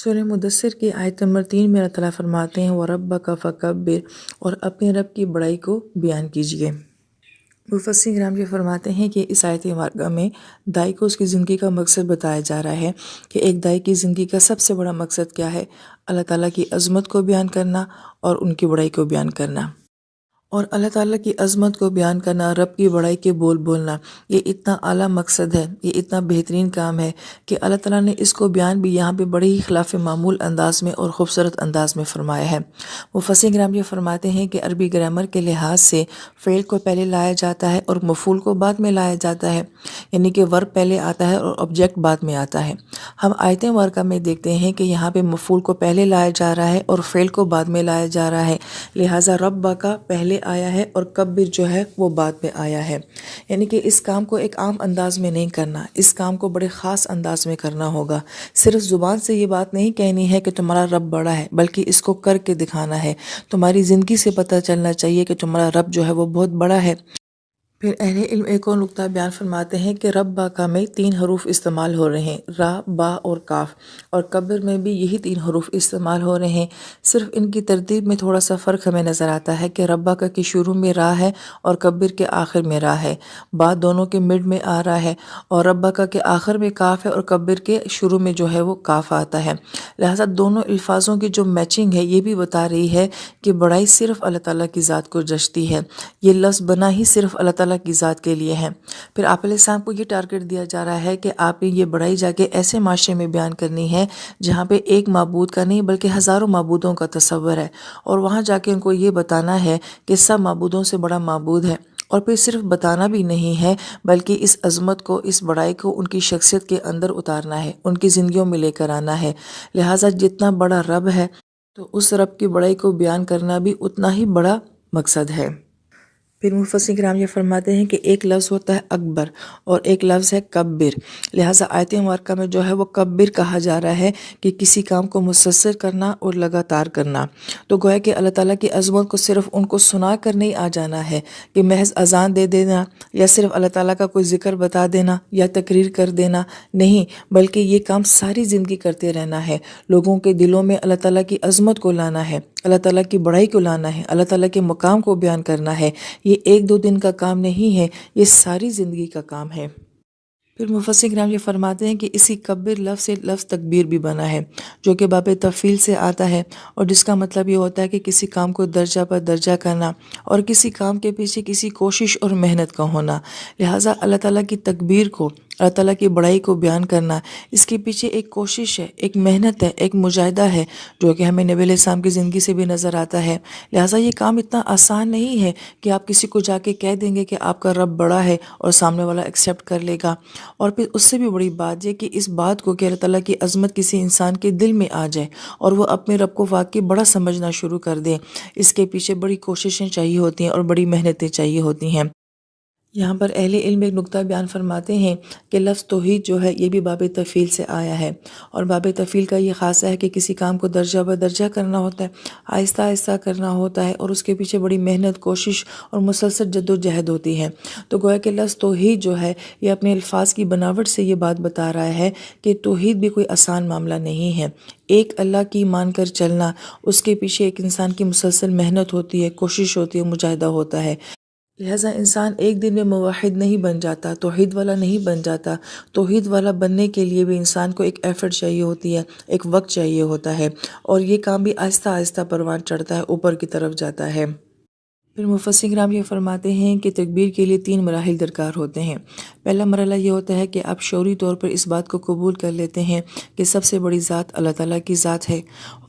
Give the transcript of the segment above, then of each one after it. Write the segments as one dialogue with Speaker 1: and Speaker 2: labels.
Speaker 1: سورہ مدثر کی آیت نمبر 3 میں اللہ تعالیٰ فرماتے ہیں وَرَبَّكَ فَكَبِّرْ، اور اپنے رب کی بڑائی کو بیان کیجئے۔ مفسرین کرام یہ فرماتے ہیں کہ اس آیت مبارکہ میں دائی کو اس کی زندگی کا مقصد بتایا جا رہا ہے کہ ایک دائی کی زندگی کا سب سے بڑا مقصد کیا ہے؟ اللہ تعالیٰ کی عظمت کو بیان کرنا اور ان کی بڑائی کو بیان کرنا، اور اللہ تعالیٰ کی عظمت کو بیان کرنا، رب کی بڑائی کے بول بولنا، یہ اتنا اعلیٰ مقصد ہے، یہ اتنا بہترین کام ہے کہ اللہ تعالیٰ نے اس کو بیان بھی یہاں پہ بڑے ہی خلاف معمول انداز میں اور خوبصورت انداز میں فرمایا ہے۔ مفسرین کرام یہ فرماتے ہیں کہ عربی گرامر کے لحاظ سے فعل کو پہلے لایا جاتا ہے اور مفعول کو بعد میں لایا جاتا ہے، یعنی کہ ورب پہلے آتا ہے اور آبجیکٹ بعد میں آتا ہے۔ ہم آیت مبارکہ میں دیکھتے ہیں کہ یہاں پہ مفعول کو پہلے لایا جا رہا ہے اور فعل کو بعد میں لایا جا رہا ہے، لہٰذا ربک پہلے آیا ہے اور کبر جو ہے وہ بعد میں آیا ہے، یعنی کہ اس کام کو ایک عام انداز میں نہیں کرنا، اس کام کو بڑے خاص انداز میں کرنا ہوگا۔ صرف زبان سے یہ بات نہیں کہنی ہے کہ تمہارا رب بڑا ہے، بلکہ اس کو کر کے دکھانا ہے۔ تمہاری زندگی سے پتہ چلنا چاہیے کہ تمہارا رب جو ہے وہ بہت بڑا ہے۔ پھر اہل علم ایک اور نقطہ بیان فرماتے ہیں کہ رب کا میں 3 حروف استعمال ہو رہے ہیں، را، با اور کاف، اور کبر میں بھی یہی 3 حروف استعمال ہو رہے ہیں۔ صرف ان کی ترتیب میں تھوڑا سا فرق ہمیں نظر آتا ہے کہ رب کا کی شروع میں را ہے اور کبر کے آخر میں را ہے، با دونوں کے مڈ میں آ رہا ہے، اور رب کا کے آخر میں کاف ہے اور کبر کے شروع میں جو ہے وہ کاف آتا ہے۔ لہٰذا دونوں الفاظوں کی جو میچنگ ہے یہ بھی بتا رہی ہے کہ بڑائی صرف اللہ تعالیٰ کی ذات کو جچتی ہے، یہ لفظ بنا ہی صرف اللہ تعالیٰ کی ذات کے لیے ہے۔ پھر آپ علیہ السلام کو یہ ٹارگٹ دیا جا رہا ہے کہ آپ نے یہ بڑائی جا کے ایسے معاشرے میں بیان کرنی ہے جہاں پہ ایک معبود کا نہیں بلکہ ہزاروں معبودوں کا تصور ہے، اور وہاں جا کے ان کو یہ بتانا ہے کہ سب معبودوں سے بڑا معبود ہے، اور پھر صرف بتانا بھی نہیں ہے بلکہ اس عظمت کو، اس بڑائی کو ان کی شخصیت کے اندر اتارنا ہے، ان کی زندگیوں میں لے کر آنا ہے۔ لہٰذا جتنا بڑا رب ہے تو اس رب کی بڑائی کو بیان کرنا بھی اتنا ہی بڑا مقصد ہے۔ پھر مفسرین کرام یہ فرماتے ہیں کہ ایک لفظ ہوتا ہے اکبر اور ایک لفظ ہے کبر، لہٰذا آیت مبارکہ میں جو ہے وہ کبر کہا جا رہا ہے کہ کسی کام کو مسلسل کرنا اور لگاتار کرنا۔ تو گویا کہ اللہ تعالیٰ کی عظمت کو صرف ان کو سنا کر نہیں آ جانا ہے کہ محض اذان دے دینا یا صرف اللہ تعالیٰ کا کوئی ذکر بتا دینا یا تقریر کر دینا، نہیں، بلکہ یہ کام ساری زندگی کرتے رہنا ہے، لوگوں کے دلوں میں اللہ تعالیٰ کی عظمت کو لانا ہے، اللہ تعالیٰ کی بڑائی کو لانا ہے، اللہ تعالیٰ کے مقام کو بیان کرنا ہے۔ یہ 1-2 دن کا کام نہیں ہے، یہ ساری زندگی کا کام ہے۔ پھر مفسرین کرام یہ فرماتے ہیں کہ اسی کبر لفظ سے لفظ تکبیر بھی بنا ہے، جو کہ باب تفعیل سے آتا ہے، اور جس کا مطلب یہ ہوتا ہے کہ کسی کام کو درجہ پر درجہ کرنا اور کسی کام کے پیچھے کسی کوشش اور محنت کا ہونا۔ لہٰذا اللہ تعالیٰ کی تکبیر کو، اللہ تعالیٰ کی بڑائی کو بیان کرنا، اس کے پیچھے ایک کوشش ہے، ایک محنت ہے، ایک مجاہدہ ہے، جو کہ ہمیں نبی علیہ السلام کی زندگی سے بھی نظر آتا ہے۔ لہٰذا یہ کام اتنا آسان نہیں ہے کہ آپ کسی کو جا کے کہہ دیں گے کہ آپ کا رب بڑا ہے اور سامنے والا ایکسیپٹ کر لے گا، اور پھر اس سے بھی بڑی بات یہ کہ اس بات کو کہ اللہ تعالیٰ کی عظمت کسی انسان کے دل میں آ جائے اور وہ اپنے رب کو واقعی بڑا سمجھنا شروع کر دے، اس کے پیچھے بڑی کوششیں چاہیے ہوتی ہیں اور بڑی محنتیں چاہیے ہوتی ہیں۔ یہاں پر اہل علم ایک نقطہ بیان فرماتے ہیں کہ لفظ توحید جو ہے یہ بھی باب تفعیل سے آیا ہے، اور باب تفعیل کا یہ خاصہ ہے کہ کسی کام کو درجہ بہ درجہ کرنا ہوتا ہے، آہستہ آہستہ کرنا ہوتا ہے، اور اس کے پیچھے بڑی محنت، کوشش اور مسلسل جد و جہد ہوتی ہے۔ تو گویا کہ لفظ توحید جو ہے یہ اپنے الفاظ کی بناوٹ سے یہ بات بتا رہا ہے کہ توحید بھی کوئی آسان معاملہ نہیں ہے۔ ایک اللہ کی مان کر چلنا، اس کے پیچھے ایک انسان کی مسلسل محنت ہوتی ہے، کوشش ہوتی ہے، مجاہدہ ہوتا ہے۔ لہٰذا انسان ایک دن میں موحد نہیں بن جاتا، توحید والا نہیں بن جاتا۔ توحید والا بننے کے لیے بھی انسان کو ایک ایفرٹ چاہیے ہوتی ہے، ایک وقت چاہیے ہوتا ہے، اور یہ کام بھی آہستہ آہستہ پروان چڑھتا ہے، اوپر کی طرف جاتا ہے۔ پھر مفسرین کرام یہ فرماتے ہیں کہ تکبیر کے لیے 3 مراحل درکار ہوتے ہیں۔ پہلا مرحلہ یہ ہوتا ہے کہ آپ شعوری طور پر اس بات کو قبول کر لیتے ہیں کہ سب سے بڑی ذات اللہ تعالیٰ کی ذات ہے۔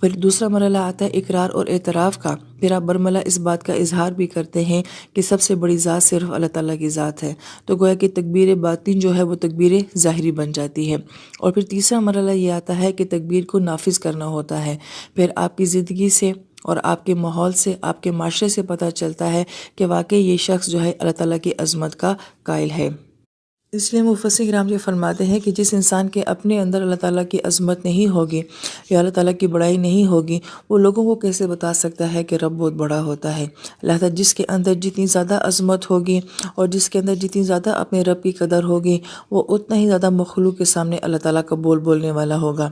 Speaker 1: پھر دوسرا مرحلہ آتا ہے اقرار اور اعتراف کا، پھر آپ برملا اس بات کا اظہار بھی کرتے ہیں کہ سب سے بڑی ذات صرف اللہ تعالیٰ کی ذات ہے۔ تو گویا کہ تکبیر باطن جو ہے وہ تکبیر ظاہری بن جاتی ہے۔ اور پھر تیسرا مرحلہ یہ آتا ہے کہ تکبیر کو نافذ کرنا ہوتا ہے، پھر آپ کی زندگی سے اور آپ کے ماحول سے، آپ کے معاشرے سے پتہ چلتا ہے کہ واقعی یہ شخص جو ہے اللہ تعالیٰ کی عظمت کا قائل ہے۔ اس لیے مفسرین کرام یہ فرماتے ہیں کہ جس انسان کے اپنے اندر اللہ تعالیٰ کی عظمت نہیں ہوگی یا اللہ تعالیٰ کی بڑائی نہیں ہوگی، وہ لوگوں کو کیسے بتا سکتا ہے کہ رب بہت بڑا ہوتا ہے۔ لہذا جس کے اندر جتنی زیادہ عظمت ہوگی اور جس کے اندر جتنی زیادہ اپنے رب کی قدر ہوگی، وہ اتنا ہی زیادہ مخلوق کے سامنے اللہ تعالیٰ کا بول بولنے والا ہوگا۔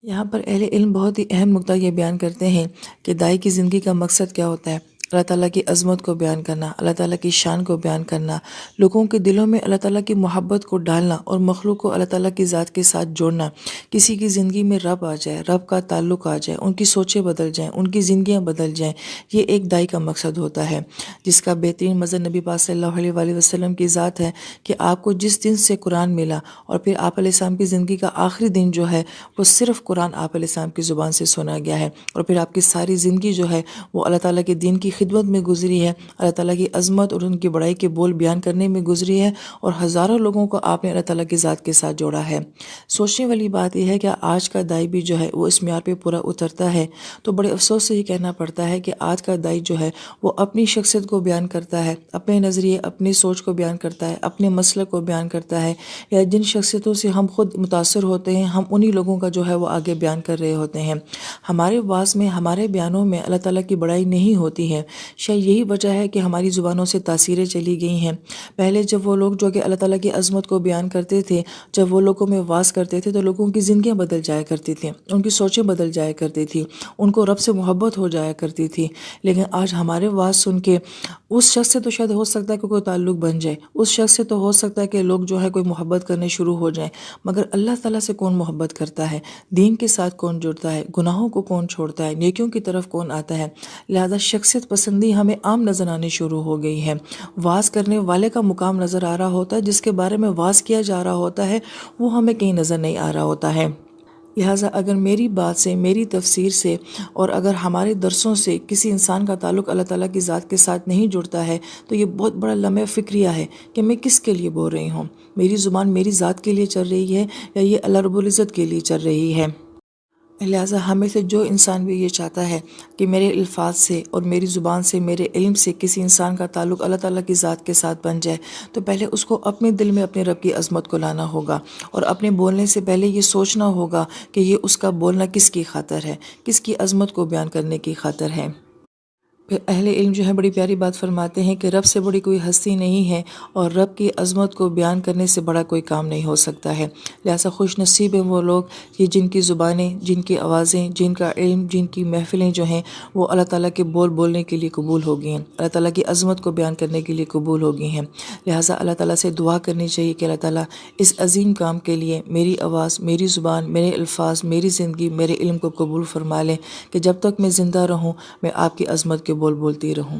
Speaker 1: یہاں پر اہل علم بہت ہی اہم نقطہ یہ بیان کرتے ہیں کہ دائی کی زندگی کا مقصد کیا ہوتا ہے۔ اللہ تعالیٰ کی عظمت کو بیان کرنا، اللہ تعالیٰ کی شان کو بیان کرنا، لوگوں کے دلوں میں اللہ تعالیٰ کی محبت کو ڈالنا اور مخلوق کو اللہ تعالیٰ کی ذات کے ساتھ جوڑنا۔ کسی کی زندگی میں رب آ جائے، رب کا تعلق آ جائے، ان کی سوچیں بدل جائیں، ان کی زندگیاں بدل جائیں، یہ ایک دائی کا مقصد ہوتا ہے، جس کا بہترین مظہر نبی پاک صلی اللہ علیہ وآلہ وسلم کی ذات ہے کہ آپ کو جس دن سے قرآن ملا اور پھر آپ علیہ السلام کی زندگی کا آخری دن جو ہے وہ صرف قرآن آپ علیہ السلام کی زبان سے سنا گیا ہے، اور پھر آپ کی ساری زندگی جو ہے وہ اللہ تعالیٰ کے دین کی خدمت میں گزری ہے، اللہ تعالیٰ کی عظمت اور ان کی بڑائی کے بول بیان کرنے میں گزری ہے، اور ہزاروں لوگوں کو آپ نے اللہ تعالیٰ کی ذات کے ساتھ جوڑا ہے۔ سوچنے والی بات یہ ہے کہ آج کا دائی بھی جو ہے وہ اس معیار پہ پورا اترتا ہے، تو بڑے افسوس سے یہ کہنا پڑتا ہے کہ آج کا دائی جو ہے وہ اپنی شخصیت کو بیان کرتا ہے، اپنے نظریے، اپنی سوچ کو بیان کرتا ہے، اپنے مسلک کو بیان کرتا ہے، یا جن شخصیتوں سے ہم خود متاثر ہوتے ہیں ہم انہی لوگوں کا جو ہے وہ آگے بیان کر رہے ہوتے ہیں۔ ہمارے واعظ میں، ہمارے بیانوں میں اللہ تعالیٰ کی بڑائی نہیں ہوتی ہے۔ شاید یہی وجہ ہے کہ ہماری زبانوں سے تاثیریں چلی گئی ہیں۔ پہلے جب وہ لوگ جو کہ اللہ تعالیٰ کی عظمت کو بیان کرتے تھے، جب وہ لوگوں میں واعظ کرتے تھے تو لوگوں کی زندگیاں بدل جایا کرتی تھیں، ان کی سوچیں بدل جایا کرتی تھی، ان کو رب سے محبت ہو جایا کرتی تھی۔ لیکن آج ہمارے واعظ سن کے اس شخص سے تو شاید ہو سکتا ہے کہ کوئی تعلق بن جائے، اس شخص سے تو ہو سکتا ہے کہ لوگ جو ہے کوئی محبت کرنے شروع ہو جائیں، مگر اللہ تعالیٰ سے کون محبت کرتا ہے، دین کے ساتھ کون جڑتا ہے، گناہوں کو کون چھوڑتا ہے، نیکیوں کی طرف کون آتا ہے؟ لہذا شخصیت پسندی ہمیں عام نظر آنے شروع ہو گئی ہے۔ واعظ کرنے والے کا مقام نظر آ رہا ہوتا ہے، جس کے بارے میں واعظ کیا جا رہا ہوتا ہے وہ ہمیں کہیں نظر نہیں آ رہا ہوتا ہے۔ لہٰذا اگر میری بات سے، میری تفسیر سے، اور اگر ہمارے درسوں سے کسی انسان کا تعلق اللہ تعالیٰ کی ذات کے ساتھ نہیں جڑتا ہے تو یہ بہت بڑا لمحہ فکریہ ہے کہ میں کس کے لیے بول رہی ہوں، میری زبان میری ذات کے لیے چل رہی ہے یا یہ اللہ رب العزت کے لیے چل رہی ہے۔ لہٰذا ہمیں سے جو انسان بھی یہ چاہتا ہے کہ میرے الفاظ سے اور میری زبان سے، میرے علم سے کسی انسان کا تعلق اللہ تعالیٰ کی ذات کے ساتھ بن جائے، تو پہلے اس کو اپنے دل میں اپنے رب کی عظمت کو لانا ہوگا، اور اپنے بولنے سے پہلے یہ سوچنا ہوگا کہ یہ اس کا بولنا کس کی خاطر ہے، کس کی عظمت کو بیان کرنے کی خاطر ہے۔ پھر اہل علم جو ہے بڑی پیاری بات فرماتے ہیں کہ رب سے بڑی کوئی ہستی نہیں ہے، اور رب کی عظمت کو بیان کرنے سے بڑا کوئی کام نہیں ہو سکتا ہے۔ لہٰذا خوش نصیب ہیں وہ لوگ کہ جن کی زبانیں، جن کی آوازیں، جن کا علم، جن کی محفلیں جو ہیں وہ اللہ تعالیٰ کے بول بولنے کے لیے قبول ہو گئی ہیں، اللہ تعالیٰ کی عظمت کو بیان کرنے کے لیے قبول ہو گئی ہیں۔ لہٰذا اللہ تعالیٰ سے دعا کرنی چاہیے کہ اللہ تعالیٰ اس عظیم کام کے لیے میری آواز، میری زبان، میرے الفاظ، میری زندگی، میرے علم کو قبول فرما لیں، کہ جب تک میں زندہ رہوں میں آپ کی عظمت کے بول بولتی رہوں۔